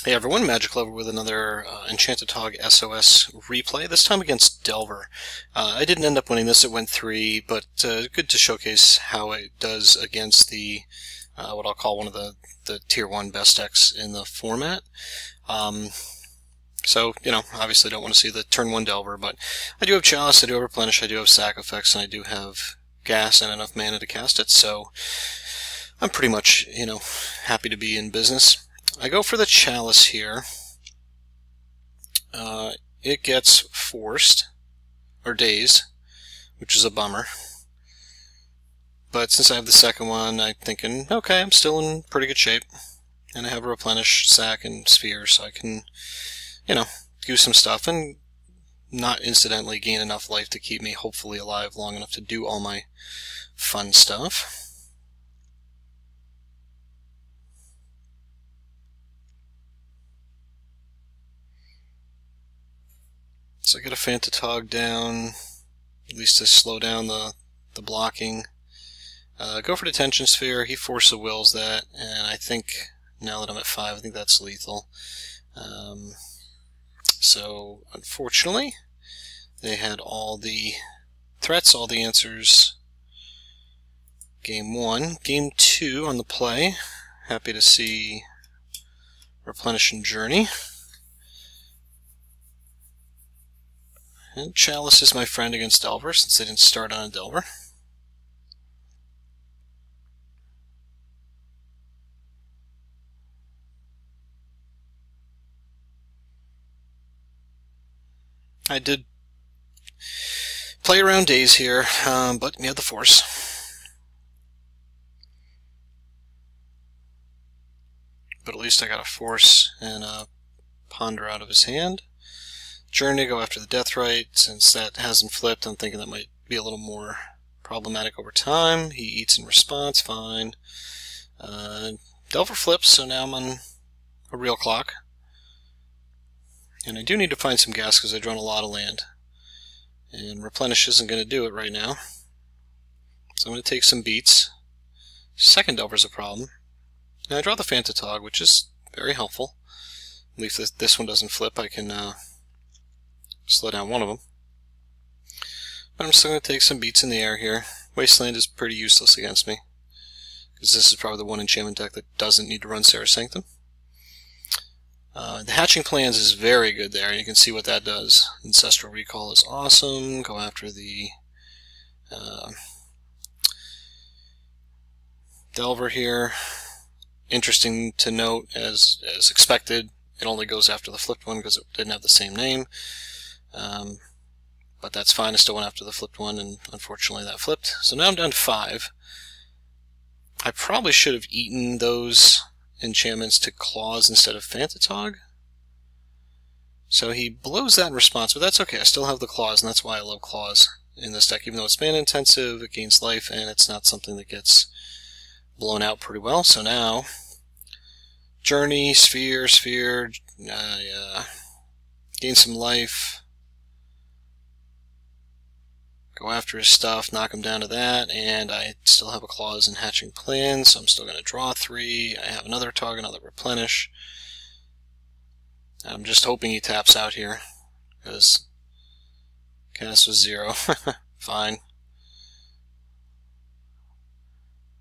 Hey everyone, Magic Lover with another Enchanted Hog SOS replay, this time against Delver. I didn't end up winning this, it went 3, but good to showcase how it does against the, what I'll call one of the Tier 1 best decks in the format. So, you know, obviously don't want to see the turn 1 Delver, but I do have Chalice, I do have Replenish, I do have Sack Effects, and I do have Gas and enough mana to cast it, so I'm pretty much, you know, happy to be in business. I go for the Chalice here. It gets forced, or dazed, which is a bummer. But since I have the second one, I'm thinking, okay, I'm still in pretty good shape. And I have a Replenish, Sack, and Sphere, so I can, you know, do some stuff and not incidentally gain enough life to keep me hopefully alive long enough to do all my fun stuff. So I get a Fantatog down, at least to slow down the blocking. Go for Detention Sphere, he Force of Wills that, and I think, now that I'm at 5, I think that's lethal. So, unfortunately, they had all the threats, all the answers. Game 1. Game 2 on the play. Happy to see Replenish and Journey. And Chalice is my friend against Delver, since they didn't start on a Delver. I did play around days here, but we had the Force. But at least I got a Force and a Ponder out of his hand. Journey, go after the Deathrite. Since that hasn't flipped, I'm thinking that might be a little more problematic over time. He eats in response, fine. Delver flips, so now I'm on a real clock. And I do need to find some gas because I drawn a lot of land. And Replenish isn't going to do it right now. So I'm going to take some beats. Second Delver's a problem. Now I draw the Fantatog, which is very helpful. At least if this one doesn't flip, I can slow down one of them. But I'm still going to take some beats in the air here. Wasteland is pretty useless against me, because this is probably the one enchantment deck that doesn't need to run Serra Sanctum. The Hatching Plans is very good there, and you can see what that does. Ancestral Recall is awesome. Go after the Delver here. Interesting to note, as expected, it only goes after the flipped one because it didn't have the same name. But that's fine, I still went after the flipped one, and unfortunately that flipped. So now I'm down to 5. I probably should have eaten those enchantments to Claws instead of Fantatog. So he blows that in response, but that's okay, I still have the Claws, and that's why I love Claws in this deck. Even though it's mana intensive, it gains life, and it's not something that gets blown out pretty well. So now, Journey, Sphere, gain some life. Go after his stuff, knock him down to that, and I still have a Claws and Hatching Plan, so I'm still going to draw 3. I have another target, another Replenish. I'm just hoping he taps out here, because cast was 0. Fine.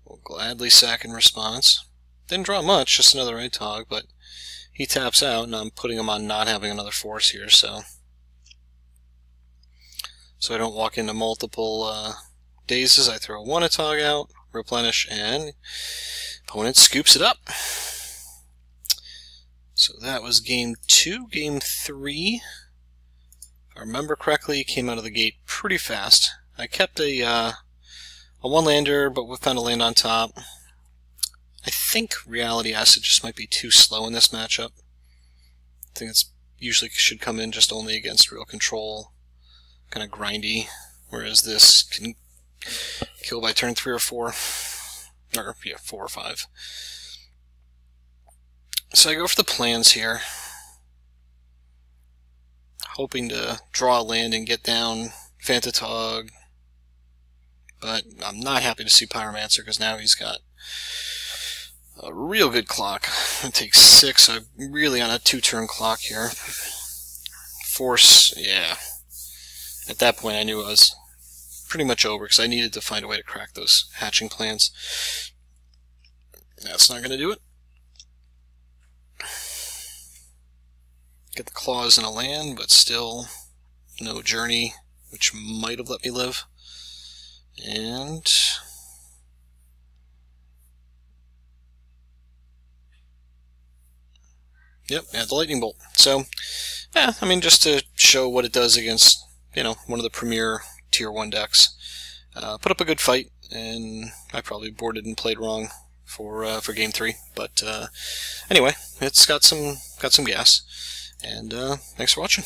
We'll gladly sack in response. Didn't draw much, just another Tog, but he taps out, and I'm putting him on not having another Force here, so I don't walk into multiple dazes. I throw one Tog out, Replenish, and opponent scoops it up. So that was game 2. Game 3, if I remember correctly, came out of the gate pretty fast. I kept a one-lander, but we found a land on top. I think Reality Acid just might be too slow in this matchup. I think it's usually should come in just only against real control. Kind of grindy, whereas this can kill by turn 3 or 4, or yeah, 4 or 5. So I go for the plans here, hoping to draw a land and get down Fantatog, but I'm not happy to see Pyromancer because now he's got a real good clock. It takes 6. I'm really on a 2-turn clock here. Force, yeah. At that point I knew I was pretty much over because I needed to find a way to crack those hatching plans. That's not going to do it. Get the claws in a land, but still no journey, which might have let me live. And yep, add the lightning bolt. So, yeah, I mean, just to show what it does against, you know, one of the premier tier 1 decks. Put up a good fight, and I probably boarded and played wrong for game 3. But anyway, it's got some gas. And thanks for watching.